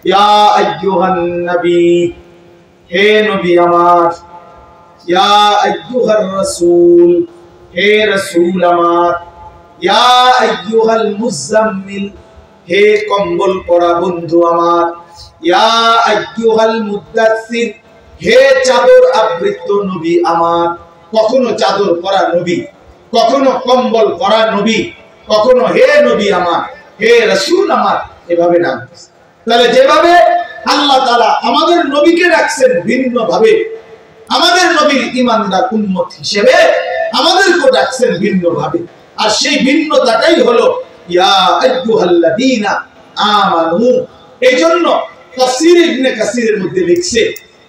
ইয়া আইয়ুহান নবী, হে নবী আমার, ইয়া আইয়ুহার রাসূল, হে রাসূল আমার, ইয়া আইয়ুহাল মুজাম্মিল, হে কম্বল পরা বন্ধু আমার, ইয়া আইয়ুহাল মুদাসসির, হে চাদর আবৃত নবী আমার। কখনো চাদর পরা নবী, কখনো কম্বল পরা নবী, কখনো হে নবী আমার, হে রাসূল আমার, এভাবে ডাকতেছে। তাহলে যেভাবে আল্লাহ তাআলা আমাদের নবীকে রাখছেন ভিন্ন ভাবে, আমাদের নবীর ঈমানদার উম্মত হিসেবে আমাদেরকে ডাকছেন ভিন্ন ভাবে। আর সেই ভিন্নতাটাই হলো ইয়া আইয়ুহাল্লাযীনা আমানু। এইজন্য তাফসীর ইবনে কাসিরের মধ্যে লিখছে,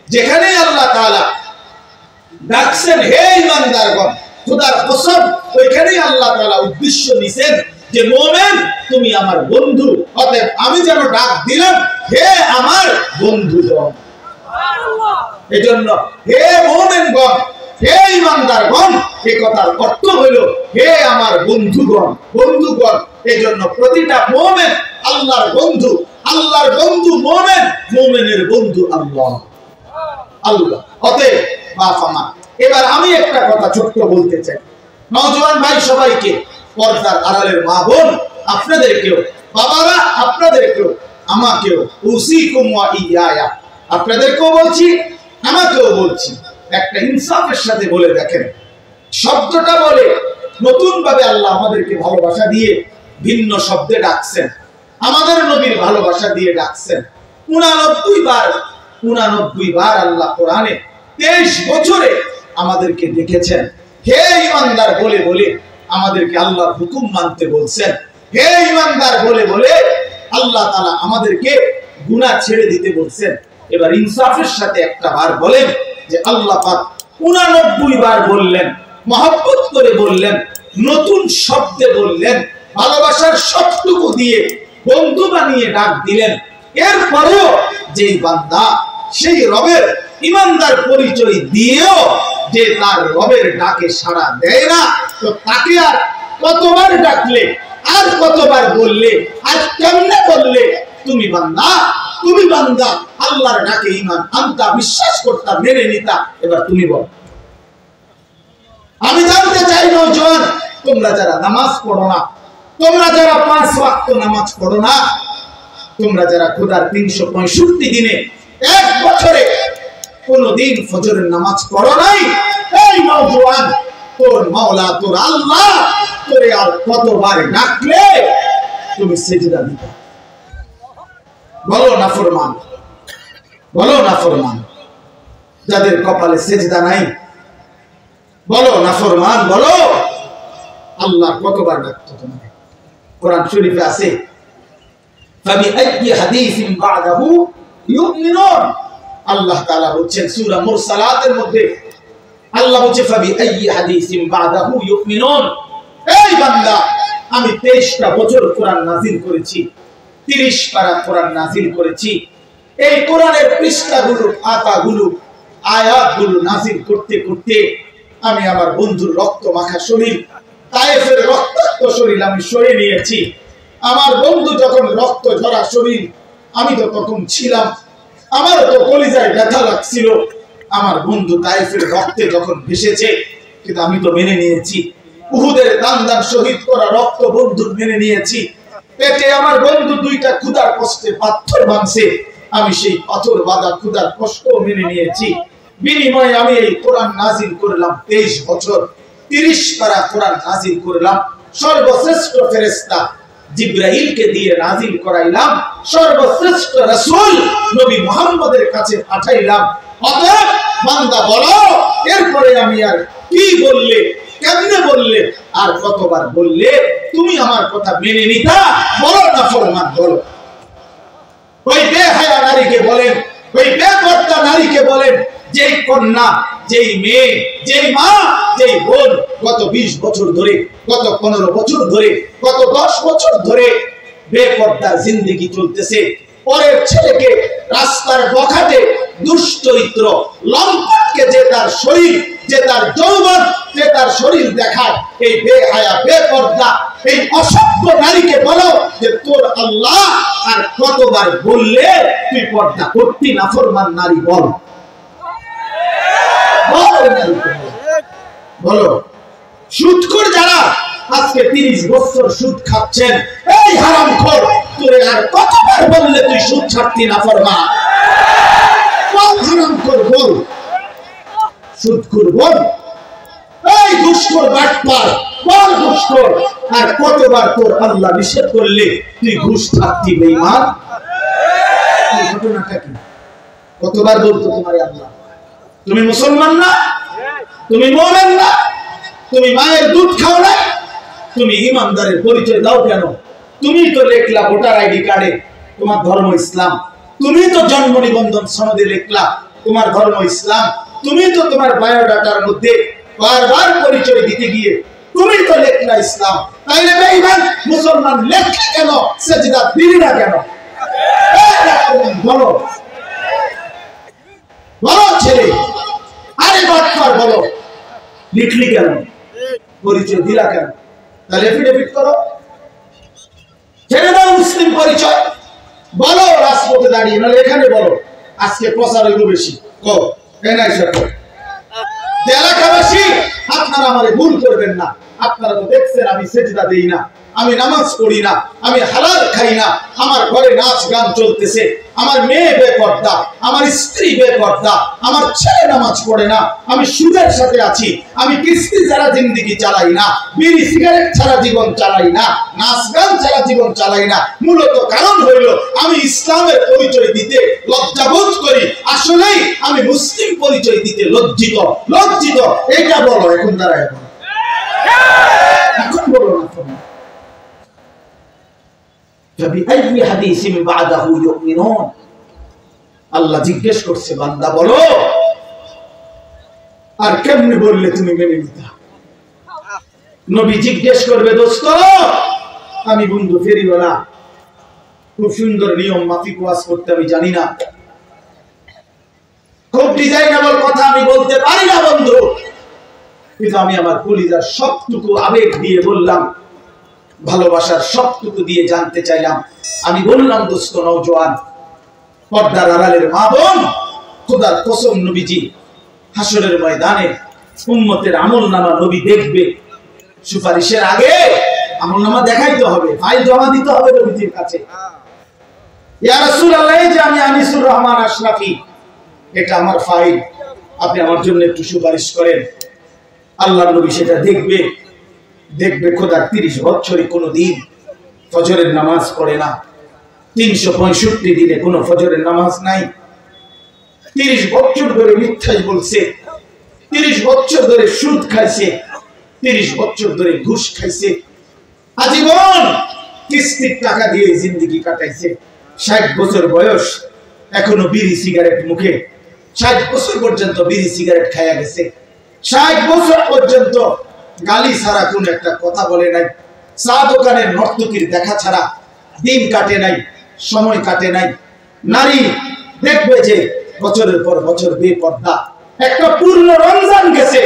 যেখানে আল্লাহ তাআলা ডাকছেন হে ঈমানদারগণ, খোদার কসম, ওইখানেই আল্লাহ তাআলা উদ্দেশ্য নিছেন যে মুমিন তুমি আমার বন্ধু, অতএব আমি যেন ডাক দিলাম হে আমার বন্ধুগণ। সুবহানাল্লাহ। এজন্য হে মুমিনগণ, হে ঈমানদারগণ, এই কথার অর্থ হলো হে আমার বন্ধুগণ, বন্ধুগণ। এজন্য প্রতিটা মুমিন আল্লাহর বন্ধু, আল্লাহর বন্ধু মুমিন, মুমিনের বন্ধু আল্লাহ, আল্লাহ। অতএব বাফামা, এবার আমি একটা কথা ছোট্ট বলতে চাই নওজোয়ান ভাই সবাইকে, পর্দার আড়ালের মা বোন আপনাদেরকেও, বাবারা আপনাদেরকেও, আমাকেও, উসিকুম ওয়া ইয়া, আপনাদেরকেও বলছি আমাকেও বলছি, একটা ইনসাফের সাথে বলে দেখেন। শব্দটা বলে নতুন ভাবে আল্লাহ আমাদেরকে ভালোবাসা দিয়ে ভিন্ন শব্দে ডাকছেন, আমাদের নবীর ভালোবাসা দিয়ে ডাকছেন 89 বার আল্লাহ কোরআনে 23 বছরে আমাদেরকে ডেকেছেন হে ঈমানদার বলে বলে, আমাদেরকে আল্লাহর হুকুম মানতে বলছেন হে ঈমানদার বলে বলে, আল্লাহ তাআলা আমাদেরকে গুনাহ ছেড়ে দিতে বলছেন। এবার ইনসাফের সাথে একটা বার বলেন যে আল্লাহ পাক 89 বার বললেন, মহব্বত করে বললেন, নতুন শব্দে বললেন, ভালোবাসার সবটুকু দিয়ে বন্ধু বানিয়ে ডাক দিলেন। এরপরেও যেই বান্দা সেই রবের ঈমানদার পরিচয় দিয়েও যে তার রবের ডাকে সাড়া দেয় না, তো তাকে আর কতবার ডাকলে, আর কতবার বললে, আর কেমনে বললে তুমি বান্দা, তুমি বান্দা, আল্লাহর ডাকে ঈমান আনতা, বিশ্বাস করতা, মেনে নিতা। এবার তুমি বল। আমি জানতে চাই নওজোয়ান, তোমরা যারা নামাজ পড়ো না, তোমরা যারা 5 ওয়াক্ত নামাজ পড়ো না, তোমরা যারা খোদার 365 দিনে এক বছরে কোনদিন ফজরের নামাজ পড়ো নাই, এই নওজোয়ান, তোর মাওলা, তোর আল্লাহ তোরে আর কতবার ডাকলে তুমি সিজদা দিবে? বলো না ফরমান, বলো না ফরমান। যাদের কপালে সিজদা নাই বলো না ফরমান, বলো আল্লাহ কতবার ডাকতো তোমাকে? কোরআন শরীফে আছে ফাবি আইয়ি হাদিসিন বাদাহু ইউমিনুন। আল্লাহ তাআলা বলেন সূরা মুরসালাতের মধ্যে, আল্লাহ বলেন ফাবি আইয়ি হাদিসিন বাদাহু ইউমিনুন। এই বান্দা, আমি 23টা বছর কোরআন নাযিল করেছি, 30 পারা কোরআন নাযিল করেছি। এই কোরআনের পৃষ্ঠাগুলো, পাতাগুলো, আয়াতগুলো নাযিল করতে করতে আমি আমার বন্ধুর রক্ত মাখা শরীর, তায়েফের রক্তাক্ত শরীর আমি সয়ে নিয়েছি। আমার বন্ধু যখন রক্ত ঝরা শরীর, আমি তো তখন ছিলাম, আমার তো কলিজায় ব্যথা লাগছিল। আমার বন্ধু তায়েফের রক্তে যখন ভেসেছে, কিন্তু আমি তো মেনে নিয়েছি। উহুদের দান দান শহীদ করা রক্ত বন্ধু মেনে নিয়েছি। পেটে আমার বন্ধু 2টা ক্ষুধার কষ্টে পাথর ভাঙছে, আমি সেই পাথর বাঁধা ক্ষুধার কষ্ট মেনে নিয়েছি। বিনিময়ে আমি এই কোরআন নাযিল করলাম 23 বছর, 30 পারা কোরআন নাযিল করলাম। সর্বশ্রেষ্ঠ ফেরেশতা জিবরাইলকে দিয়ে নাযিল করাইলাম, সর্বশ্রেষ্ঠ রাসূল নবী মুহাম্মদের কাছে পাঠাইলাম। অতএব বান্দা বলো, এরপরে আমি আর কি বললে, কেমনে বললে, আর কতবার বললে তুমি আমার কথা মেনে নিতা? বলো না ফরমান, বলো। ওই বেহায়া নারীকে বলেন, ওই বেপরদা নারীকে বলেন, যেই কন্যা, যেই মেয়ে, যেই মা, যেই বোন গত 20 বছর ধরে, গত 15 বছর ধরে, গত 10 বছর ধরে বেপরদার জিন্দেগি চলতেছে, পরের ছেলেকে রাস্তার বখাটে দুশ্চরিত্র লম্পটকে যে তার শরীর, যে তার যৌবন, যে তার শরীর দেখায়, এই বেহায়া বেপর্দা এই অসভ্য নারীকে বলো যে তোর আল্লাহ আর কতবার বললে তুই পর্দা করতি নাফরমান নারী? বল বলো। সুদখোর যারা আজকে 30 বছর সুদ খাচ্ছেন, এই হারামখোর, তোরে আর কতবার বললে তুই সুদ ছাড়তি নাফরমান? বল হারামখোর, বল সুদখোর, বল এই ঘুষখোর বাটপার, বল ঘুষখোর, আর কতবার তোর আল্লাহ নিষেধ করলে তুই ঘুষ ছাড়তি বেঈমান? এই ঘটনাটা কি? কতবার বলতো তোমার আল্লাহ? তুমি মুসলমান না? তুমি মুমিন না? তুমি মায়ের দুধ খাও না? তুমি ইমানদারের পরিচয় দাও কেন? তুমি তো লেখলা ভোটার আইডি কার্ডে তোমার ধর্ম ইসলাম, তুমি তো জন্ম নিবন্ধন সনদে লেখলা তোমার ধর্ম ইসলাম, তুমি তো তোমার বায়োডাটার মধ্যে বারবার পরিচয় দিতে গিয়ে তুমি তো লেখলা ইসলাম, তাইলে বেঈমান মুসলমান লেখলে কেন? সেজদা দিলি না কেন? বলো বলো ছেলে, আরে বাটপার বলো, লিখলি কেন? পরিচয় দিলা কেন? তাহলে এফিডেভিট করো, ছেড়ে দাও মুসলিম পরিচয়, বলো রাজপথে দাঁড়িয়ে, নাহলে এখানে বলো। আজকে প্রচার হইল বেশি, কো এলাকাবাসী আপনারা আমারে ভুল করবেন না, আপনারা তো দেখছেন আমি সেজদা দেই না, আমি নামাজ পড়ি না, আমি হালাল খাই না, আমার ঘরে নাচ গান চলতেছে, আমার মেয়ে বেপর্দা, আমার স্ত্রী বেপর্দা, আমার ছেলে নামাজ পড়ে না, আমি সুদের সাথে আছি, আমি কিস্তি ছাড়া জিন্দেগি চালাই না, বিড়ি সিগারেট ছাড়া জীবন চালাই না, নাচ গান ছাড়া জীবন চালাই না। মূলত কারণ হইল আমি ইসলামের পরিচয় দিতে লজ্জাবোধ করি, আসলেই আমি মুসলিম পরিচয় দিতে লজ্জিত। লজ্জিত এটা বলো, এখন দাঁড়ায় বলো, এখন বলো না তুমি। আল্লাহ জিজ্ঞেস করছে, বান্দা বলো আর কেমনে বললে তুমি মেনে নিতা? নবী জিজ্ঞেস করবে, দোস্ত আমি বন্ধু ফেরিওয়ালা, খুব সুন্দর নিয়ম মাফিক ওয়াজ করতে আমি জানি না, খুব ডিজাইনেবল কথা আমি বলতে পারি না বন্ধু, কিন্তু আমি আমার কলিজার সবটুকু আবেগ দিয়ে বললাম, ভালোবাসার সবটুকু দিয়ে জানতে চাইলাম। আমি বললাম, দোস্ত নওজোয়ান, পর্দার আড়ালের মা বোন, খোদার কসম নবীজি হাসরের ময়দানে উম্মতের আমলনামা নবী দেখবে, সুপারিশের আগে আমলনামা দেখাইতে হবে, ফাইল জমা দিতে হবে নবীজির কাছে। ইয়া রাসূলুল্লাহ, এই যে আমি আনিসুর রহমান আশরাফি, এটা আমার ফাইল, আপনি আমার জন্য একটু সুপারিশ করেন। আল্লাহর নবী সেটা দেখবে, দেখবে খোদার 30 বছরে কোনো দিন ফজরের নামাজ পড়ে না, 365 দিনে কোনো ফজরের নামাজ নাই, 30 বছর ধরে মিথ্যাই বলছে, 30 বছর ধরে সুদ খাইছে, 30 বছর ধরে ঘুষ খাইছে, আজীবন কিস্তির টাকা দিয়ে জিন্দেগি কাটাইছে, 60 বছর বয়স এখনো বিড়ি সিগারেট মুখে, 60 বছর পর্যন্ত বিড়ি সিগারেট খাইয়া গেছে, 60 বছর পর্যন্ত গালি ছাড়া কোন একটা কথা বলে নাই, চা দোকানের নর্তকীর দেখা ছাড়া দিন কাটে নাই, সময় কাটে নাই। নারী দেখবে যে বছরের পর বছর বেপর্দা, একটা পূর্ণ রমজান গেছে,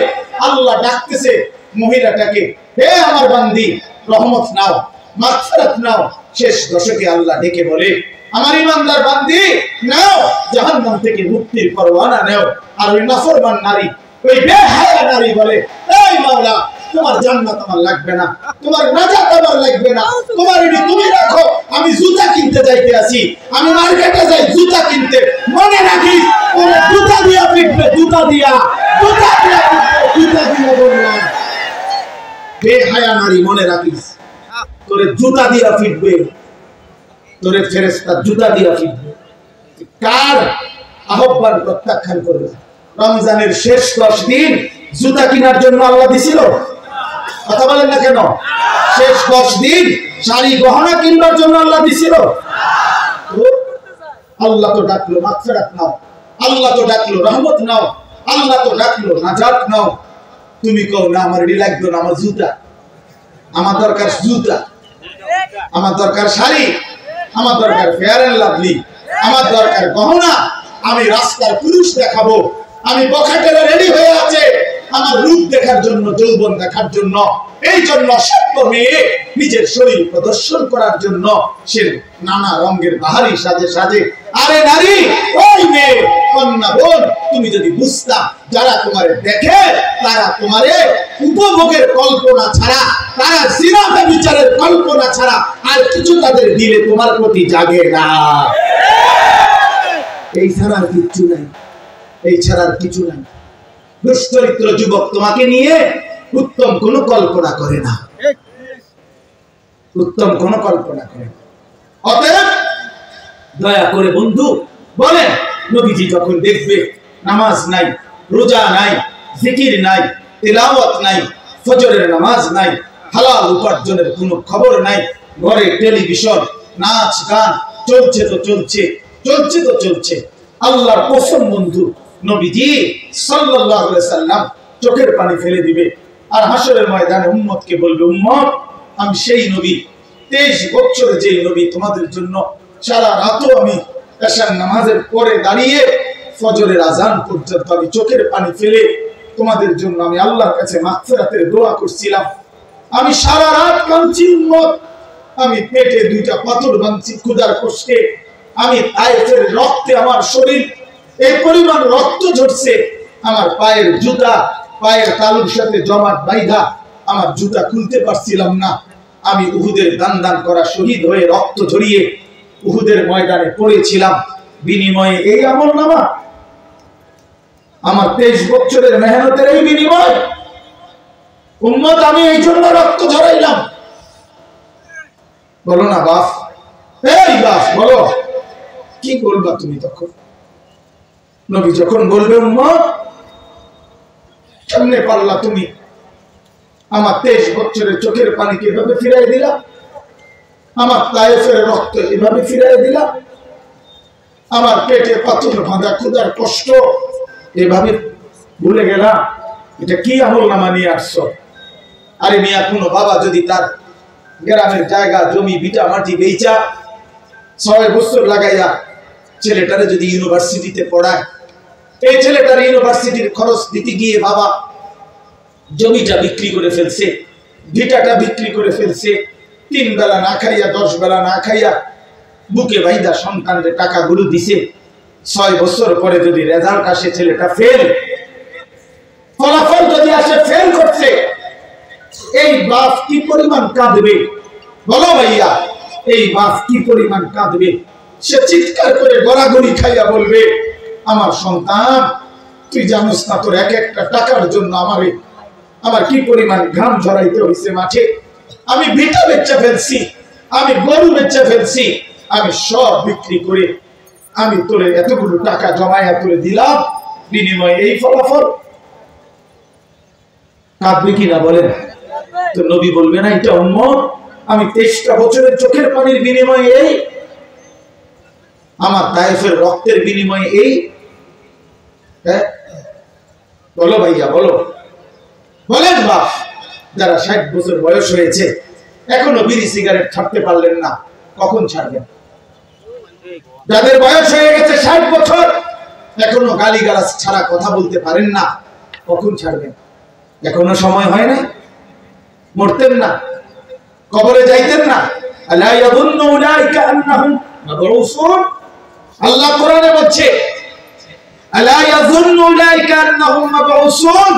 আল্লাহ ডাকতেছে মহিলাটাকে, হে আমার বান্দি রহমত নাও, মাগফিরাত নাও। শেষ দশকে আল্লাহ ডেকে বলে, আমার ইমানদার বান্দি নাও, জাহান্নাম থেকে মুক্তির পরওয়ানা নাও। আর ওই নাফরমান নারী, ওই বেহায়া নারী বলে, এই মাওলা তোমার জান্নাত আমার লাগবে না, তোমার নাজাত আমার লাগবে না, তোমার এটি তুমি রাখো, আমি জুতা কিনতে যাইতে আছি, আমি মার্কেটে যাই জুতা কিনতে, মনে রাখিস ওরে জুতা দিয়া পিটবে, জুতা দিয়া, জুতা দিয়া পিটবে, জুতা দিয়া বললাম। বেহায়া নারী মনে রাখিস, তোরে জুতা দিয়া পিটবে, তোরে ফেরেশতা জুতা দিয়া পিটবে। কার আহ্বান প্রত্যাখ্যান করবে? রমজানের শেষ 10 দিন জুতা কেনার জন্য আল্লাহ দিছিল? কথা বলেন না কেন? শেষ 10 দিন শাড়ি গহনা কিনবার জন্য আল্লাহ দিছিল? আল্লাহ তো ডাকলো মাগফিরাত নাও, আল্লাহ তো ডাকলো রহমত নাও, আল্লাহ তো ডাকলো নাজাত নাও। তুমি কও না আমার এটি লাগবে না, আমার জুতা, আমার দরকার জুতা, আমার দরকার শাড়ি, আমার দরকার ফেয়ার এন্ড লাভলি, আমার দরকার গহনা, আমি রাস্তার পুরুষ দেখাবো, আমি বখাটেরা রেডি হয়ে আছে আমার রূপ দেখার জন্য, যৌবন দেখার জন্য। এই জন্য সত্য মেয়ে নিজের শরীর প্রদর্শন করার জন্য সে নানা রঙের বাহারি সাজে সাজে। আরে নারী, ওই মেয়ে, কন্যা বোন, তুমি যদি বুঝতা যারা তোমারে দেখে তারা তোমারে উপভোগের কল্পনা ছাড়া, তারা জিনা ব্যভিচারের কল্পনা ছাড়া আর কিছু তাদের দিলে তোমার প্রতি জাগে না। এই ছাড়া আর কিচ্ছু নাই, এই ছাড়া আর কিছু নাই। দুশ্চরিত্র যুবক তোমাকে নিয়ে উত্তম কোনো কল্পনা করে না, উত্তম কোনো কল্পনা করে না। অতএব দয়া করে বন্ধু বলেন, নবীজি যখন দেখবে নামাজ নাই, রোজা নাই, জিকির নাই, তিলাওয়াত নাই, ফজরের নামাজ নাই, হালাল উপার্জনের কোনো খবর নাই, ঘরে টেলিভিশন, নাচ গান চলছে তো চলছে, চলছে তো চলছে, আল্লাহর কসম বন্ধু, নবীজি সাল্লাল্লাহু আলাইহি সাল্লাম চোখের পানি ফেলে দিবে আর হাসরের ময়দানে উম্মতকে বলবে, উম্মত আমি সেই নবী, 23 বছর যেই নবী তোমাদের জন্য সারা রাতও আমি এশার নামাজের পরে দাঁড়িয়ে ফজরের আজান পর্যন্ত আমি চোখের পানি ফেলে তোমাদের জন্য আমি আল্লাহর কাছে মাগফিরাতের দোয়া করছিলাম। আমি সারা রাত কাঁদছি উম্মত, আমি পেটে 2টা পাথর বাঁধছি ক্ষুধার কষ্টে, আমি তায়েফের রক্তে আমার শরীর এই পরিমাণ রক্ত ঝরছে, আমার পায়ের জুতা পায়ের তালুর সাথে জমাট বাইধা, আমার জুতা খুলতে পারছিলাম না। আমি উহুদের দান দান করা শহীদ হয়ে রক্ত ঝরিয়ে উহুদের ময়দানে পড়েছিলাম, বিনিময়ে এই আমলনামা, আমার 23 বছরের মেহনতের এই বিনিময়। উম্মত আমি এই জন্য রক্ত ঝরাইলাম। বলো না বাপ, এই বাপ বলো, কি বলবা তুমি তখন? নবী যখন বলবে, উম্মত কেমনে পারলা তুমি আমার 23 বছরের চোখের পানিকে এভাবে ফিরাই দিলা, আমার তায়েফের রক্ত এভাবে ফিরাই দিলা, আমার পেটে পাথর বাঁধা ক্ষুধার কষ্ট এভাবে ভুলে গেলা, এটা কি আমলনামা নিয়ে আসছো? আরে মিয়া, কোনো বাবা যদি তার গ্রামের জায়গা জমি ভিটা মাটি বেচা 6 বছর লাগাইয়া ছেলেটারে যদি ইউনিভার্সিটিতে পড়ায়, এই ছেলেটার ইউনিভার্সিটির খরচ দিতে গিয়ে বাবা জমিটা বিক্রি করে ফেলছে, ভিটাটা বিক্রি করে ফেলছে, 3 বেলা না খাইয়া 10 বেলা না খাইয়া বুকে বাইদা সন্তানের টাকাগুলো দিছে। 6 বছর পরে যদি রেজাল্ট আসে ছেলেটা ফেল, ফলাফল যদি আসে ফেল করছে, এই বাপ কি পরিমাণ কাঁদবে বলো ভাইয়া? এই বাপ কি পরিমাণ কাঁদবে? সে চিৎকার করে গড়াগড়ি খাইয়া বলবে, আমার সন্তান তুই জানোস না তোর এক একটা টাকার জন্য আমার কি পরিমাণ ঘাম ঝরাইতে হয়েছে মাঠে, আমি ভিটা বেচা ফেলছি, আমি গরু বেচা ফেলছি, আমি সব বিক্রি করে আমি তোরে এতগুলো টাকা জমাইয়া তোরে দিলাম, বিনিময়ে এই ফলাফল। কাঁদবে কিনা বলেন? তো নবী বলবে না, এটা উম্মত আমি 23টা বছরের চোখের পানির বিনিময়ে এই, আমার তায়েফের রক্তের বিনিময়ে এই। বলো ভাইয়া বলো, বলেন বাপ, যারা 60 বছর বয়স হয়েছে এখনো বিড়ি সিগারেট ছাড়তে পারলেন না, কখন ছাড়বেন? যাদের বয়স হয়ে গেছে 60 বছর এখনো গালিগালাজ ছাড়া কথা বলতে পারেন না, কখন ছাড়বেন? এখনো সময় হয় না? মরতেন না? কবরে যাইতেন না? আলা ইয়াযুন্নু উলাইকা আন্নাহুম মাবউসুন। আল্লাহ কোরআনে বলছে, আলা ইয়াযুন্নু উলাইকা আন্নাহুম মাবউসুন।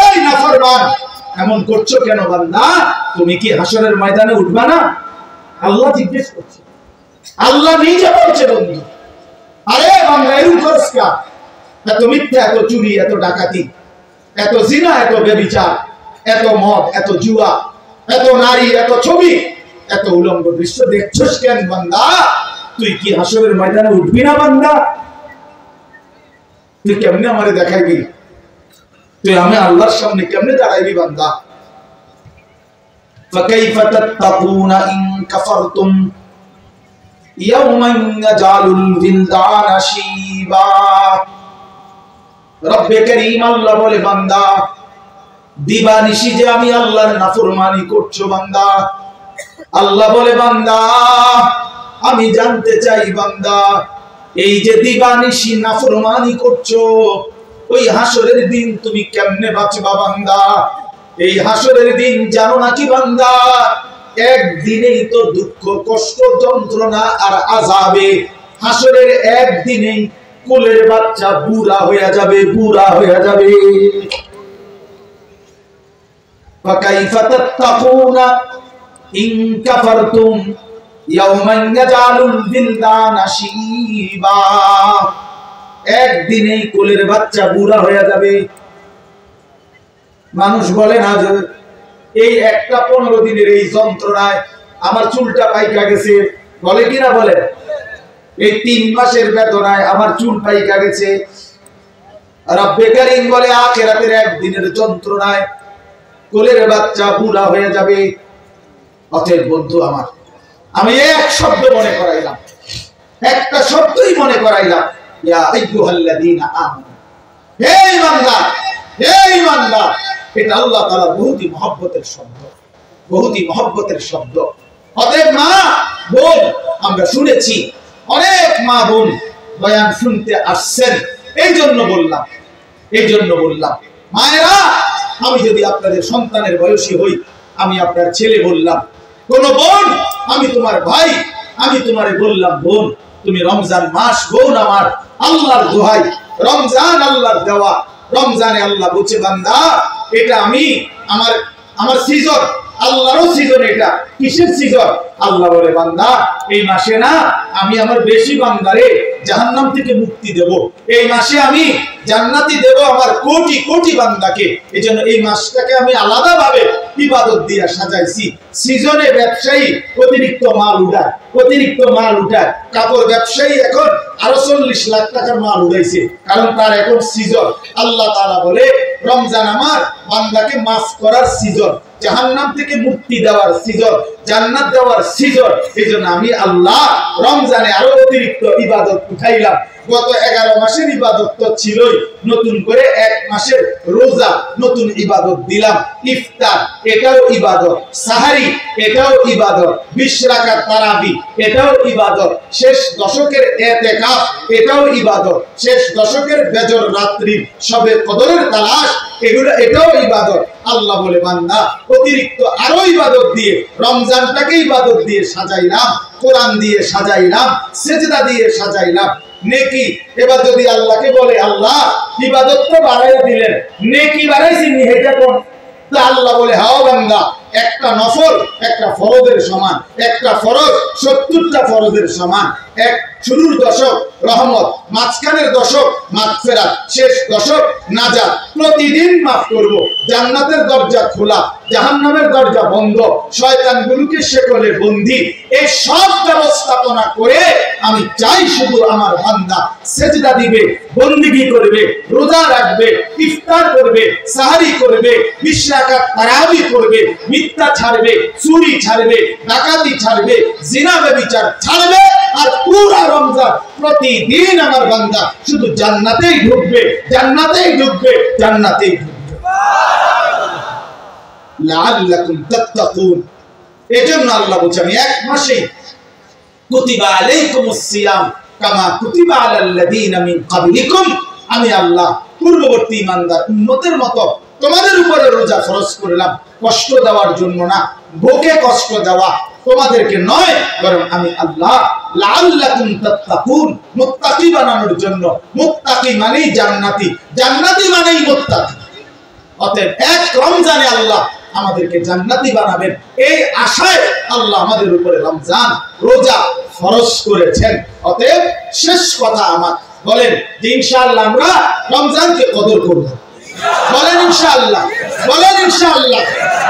এই নাফরমান, এমন করছো কেন বান্দা? তুমি কি হাসরের ময়দানে উঠবা না? আল্লাহ জিজ্ঞেস করছে, আল্লাহ নিজে বলছে বন্ধু, আরে বান্দা এরকম করছ কা? এত মিথ্যা, এত চুরি, এত ডাকাতি, এত জিনা, এত ব্যভিচার, এত মদ, এত জুয়া, এত নারী, এত ছবি, এত উলঙ্গ দৃশ্য দেখছস কেন বান্দা? তুই কি হাসরের ময়দানে উঠবি না বান্দা? তুই কেমনে আমারে দেখাইবি? তুই আমি আল্লাহর সামনে কেমনে দাঁড়াইবি বান্দা? ফাকাইফা তাত্তাকুনা ইন কাফারতুম ইয়াওমান ইয়াজালুল বিলদানা শিবা। রব্বে কারীম আল্লাহ বলে, বান্দা দিবানিশি যে আমি আল্লাহর নাফরমানি করছো বান্দা। আল্লাহ বলে, বান্দা আমি জানতে চাই বান্দা এই যে দিবানিশি নাফরমানি করছো, ওই হাসরের দিন তুমি কেমনে বাঁচবা বান্দা? এই হাসরের দিন জানো নাকি বান্দা, একদিনেই তো দুঃখ কষ্ট যন্ত্রণা আর আযাবে। হাসরের একদিনেই কোলের বাচ্চা বুড়া হয়ে যাবে, বুড়া হয়ে যাবে। ফাকাইফা তাত্তাকুনা ইন কাফারতুম ইয়াওমান ইয়াজালুল বিলদানা শিবা। একদিনেই কোলের বাচ্চা বুড়া হয়ে যাবে। মানুষ বলে না যে এই একটা 15 দিনের এই যন্ত্রণায় আমার চুলটা পাইকা গেছে, বলে কিনা বলে? এই 3 মাসের বেদনায় আমার চুল পাইকা গেছে। রব্বে কারীম বলে আখিরাতের একদিনের যন্ত্রণায় কোলের বাচ্চা বুড়া হয়ে যাবে। অতএব বন্ধু আমার, আমি এক শব্দ মনে করাইলাম, একটা শব্দই মনে করাইলাম, ইয়া আইয়ুহাল্লাযীনা আমানু, হে ঈমানদার, হে ঈমানদার। এটা আল্লাহ তাআলার বহুতই মহব্বতের শব্দ, বহুতই মহব্বতের শব্দ। অতএব মা বোন, আমরা শুনেছি অনেক মা বোন বয়ান শুনতে আসছেন, এই জন্য বললাম, এই জন্য বললাম মায়েরা, আমি যদি আপনাদের সন্তানের বয়সী হই, আমি আপনার ছেলে বললাম, কোন বোন আমি তোমার ভাই, আমি তোমারে বললাম বোন, তুমি রমজান মাস বোন আমার, আল্লাহর দোহাই, রমজান আল্লাহর দেওয়া। রমজানে আল্লাহ বলছে বান্দা এটা আমি আমার সিজন, আল্লাহরও সিজন। এটা কিসের সিজন? আল্লাহ বলে বান্দা এই মাসে না আমি আমার বেশি বান্দারে জাহান্নাম থেকে মুক্তি দেব, এই মাসে আমি জান্নাতি দেব আমার কোটি কোটি বান্দাকে। এজন্য এই মাসটাকে আমি আলাদাভাবে ইবাদত দিয়ে সাজাইছি। সিজনে ব্যবসায়ী অতিরিক্ত মাল উঠায়, অতিরিক্ত মাল উঠায়। কাপড় ব্যবসায়ী এখন আরো 40 লাখ টাকার মাল উঠাইছে, কারণ তার এখন সিজন। আল্লাহ তাআলা বলে রমজান আমার বান্দাকে মাফ করার সিজন, জাহান্নাম থেকে মুক্তি দেওয়ার সিজন, জান্নাত দেওয়ার সিজন। এজন্য আমি আল্লাহ রমজানে আরো অতিরিক্ত ইবাদত উঠাইলাম। গত 11 মাসের ইবাদত তো ছিলই, নতুন করে 1 মাসের রোজা নতুন ইবাদত দিলাম। ইফতার এটাও ইবাদত, সাহারি এটাও ইবাদত, 20 রাকাত তারাবি এটাও ইবাদত, শেষ দশকের ইতিকাফ এটাও ইবাদত, শেষ দশকের বেজর রাত্রির শবে কদরের তালাশ এটাও ইবাদত। আল্লাহ বলে বান্দা অতিরিক্ত আরো ইবাদত দিয়ে রমজানটাকে ইবাদত দিয়ে সাজাইলাম, কোরআন দিয়ে সাজাইলাম, সেজদা দিয়ে সাজাইলাম, নেকি। এবার যদি আল্লাহকে বলে আল্লাহ ইবাদত তো বাড়াইয়া দিলেন, নেকি বাড়াইছি নি, এটা কোন? আল্লাহ বলে হাও বান্দা, একটা নফল একটা ফরজের সমান, একটা ফরজ 70টা ফরজের সমান। এক শুরুর দশক রহমত, মাঝখানের দশক মাগফিরাত, শেষ দশক নাজাত। প্রতিদিন মাফ করব, জান্নাতের দরজা খোলা, জাহান্নামের দরজা বন্ধ, শয়তানগুলোকে শেকলে বন্দী। এই সব ব্যবস্থাপনা করে আমি চাই শুধু আমার বান্দা সেজদা দিবে, বন্দেগী করবে, রোজা রাখবে, ইফতার করবে, সাহারি করবে, 20 রাকাত তারাবি করবে, মিথ্যা ছাড়বে, চুরি ছাড়বে, ডাকাতি ছাড়বে, জিনা ব্যভিচার ছাড়বে। আর পুরা রমজান প্রতিদিন আমার বান্দা শুধু জান্নাতেই ঢুকবে, জান্নাতেই ঢুকবে, জান্নাতেই ঢুকবে। লাআল্লাকুম তাত্তাকুন। এজন্য আল্লাহ বলছে আমি 1 মাসেই কুতিবা আলাইকুমুস সিয়াম কামা কুতিবা আলাল্লাযীনা মিন ক্বাবলিকুম, আমি আল্লাহ পূর্ববর্তী ইমানদার উম্মতের মতো তোমাদের উপরে রোজা ফরজ করলাম, কষ্ট দেওয়ার জন্য না, ভোকে কষ্ট দেওয়া তোমাদেরকে নয়, বরং আমি আল্লাহ লাআল্লাকুম তাত্তাকুন, মুত্তাকি বানানোর জন্য। মুত্তাকি মানেই জান্নাতি, জান্নাতি মানেই মুত্তাকি। অতএব 1 রমজানে আল্লাহ আমাদেরকে জান্নাতি বানাবেন, এই আশায় আল্লাহ আমাদের উপরে রমজান রোজা ফরজ করেছেন। অতএব শেষ কথা আমার, বলেন যে ইনশাআল্লাহ আমরা রমজানকে কদর করব। বলেন ইনশাআল্লাহ, বলেন ইনশাআল্লাহ।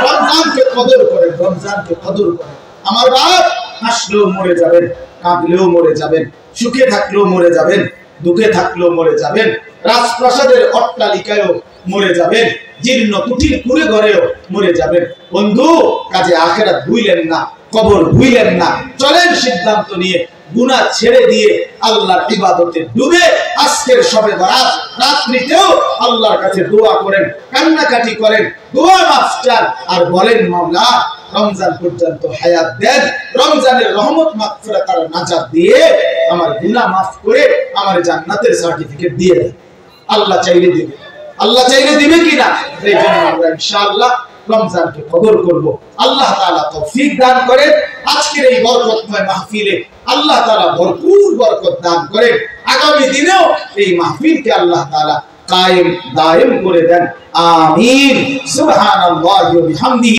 রমজানকে কদর করেন, রমজানকে কদর করেন। আমার বাপ হাসলেও মরে যাবেন, কাঁদলেও মরে যাবেন, সুখে থাকলেও মরে যাবেন, দুঃখে থাকলেও মরে যাবেন, রাজপ্রাসাদের অট্টালিকায়ও মরে যাবেন, জীর্ণ কুটির কুড়ে ঘরেও মরে যাবেন। বন্ধু কাজে আখিরাত ভুইলেন না, কবর ভুইলেন না। চলেন সিদ্ধান্ত নিয়ে গুনাহ ছেড়ে দিয়ে আল্লাহর ইবাদতে ডুবে আজকের শবে বরাত রাত্রিতেও আল্লাহর কাছে দোয়া করেন, কান্নাকাটি করেন, দোয়া মাফ চান আর বলেন মাওলা রমজান পর্যন্ত হায়াত দেন, রমজানের রহমত মাগফিরাত আর নাজাত দিয়ে আমার গুনাহ মাফ করে আমার জান্নাতের সার্টিফিকেট দিয়ে দেন। আল্লাহ চাইলে দিবে, আল্লাহ চাইলে দিবে কিনা? এই জন্য আমরা ইনশাআল্লাহ রমজানকে কদর করব। আল্লাহ তাআলা তৌফিক দান করেন। আজকের এই বরকতময় মাহফিলে আল্লাহ তাআলা ভরপুর বরকত দান করেন। আগামী দিনেও এই মাহফিলকে আল্লাহ তাআলা কায়েম দায়েম করে দেন। আমিন। সুবহানাল্লাহি ওয়া বিহামদিহি।